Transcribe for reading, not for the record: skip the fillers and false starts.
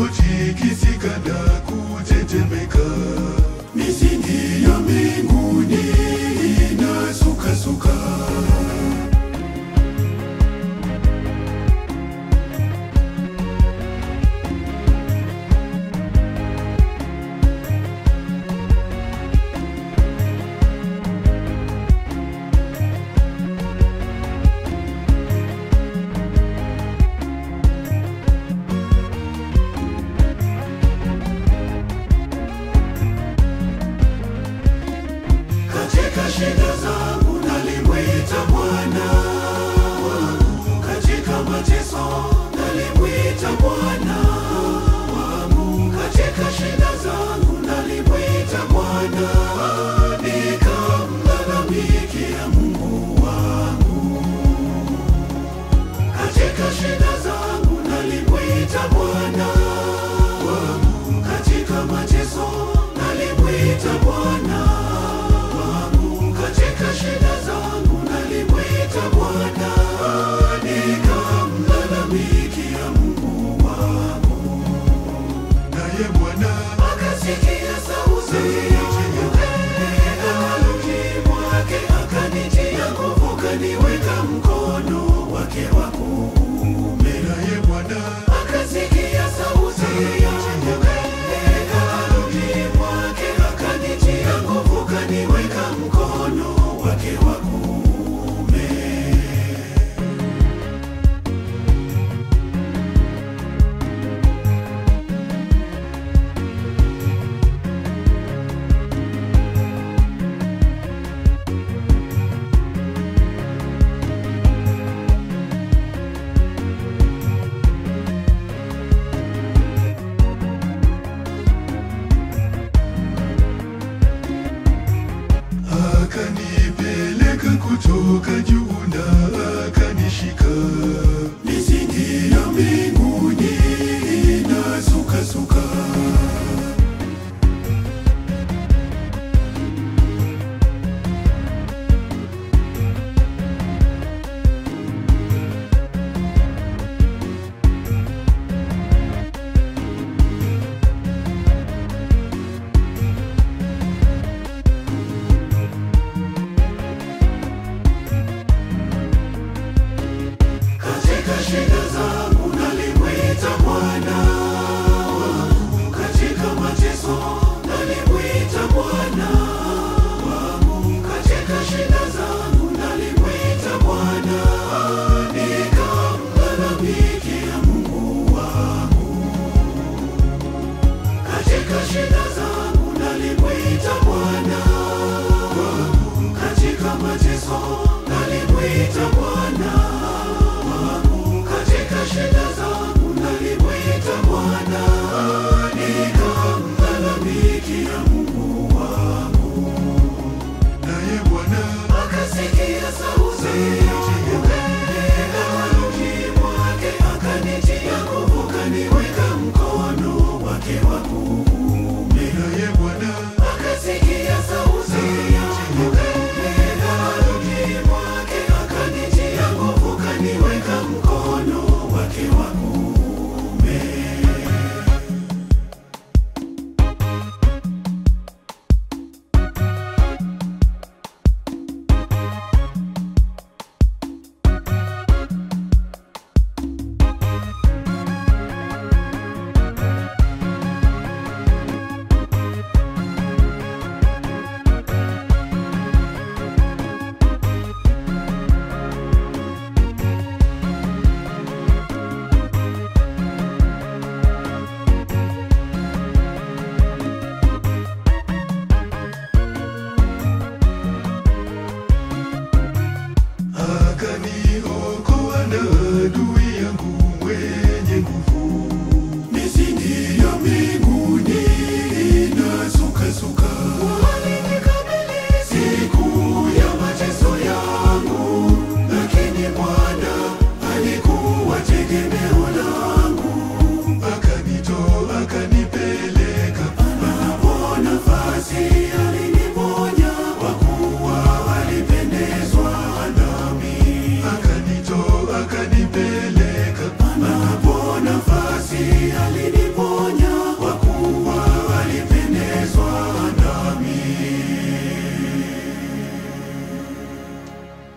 ilipotikisika na kutetemeka, misingi ya mbinguni inasukasuka. Katika shida zangu nalimwita Bwana wangu, katika mateso nalimwita Bwana wangu, katika shida zangu nalimwita Bwana, nikamlalamikia Mungu wangu. Katika shida zangu nalimwita Bwana wangu, katika mateso nalimwita Bwana. Katika shida zangu nalimwita Bwana, nikamlalamikia Mungu wangu. Naye Bwana akasikia sauti yangu, akajibu wake, akanitia nguvu, kaniweka mkono wake wa kuume. Naye Bwana akasikia sauti yangu, akajibu wake, akanitia nguvu, kaniweka mkono wake wa kuume. Akanipeleka kutoka juu na akanishika, misingi ya mbinguni inasukasuka. Katika shida zangu nalimwita Bwana wangu, katika mateso nalimwita Bwana wangu, katika shida zangu nalimwita Bwana, nikamlalamikia Mungu wangu. Katika shida zangu nalimwita Bwana wangu, katika mateso nalimwita Bwana. Katika shida zangu nalimwita Bwana, nikamlalamikia Mungu wangu. Naye Bwana akasikia sauti yangu, akajibu wake, akanitia nguvu, kaniweka mkono wake wa kuume.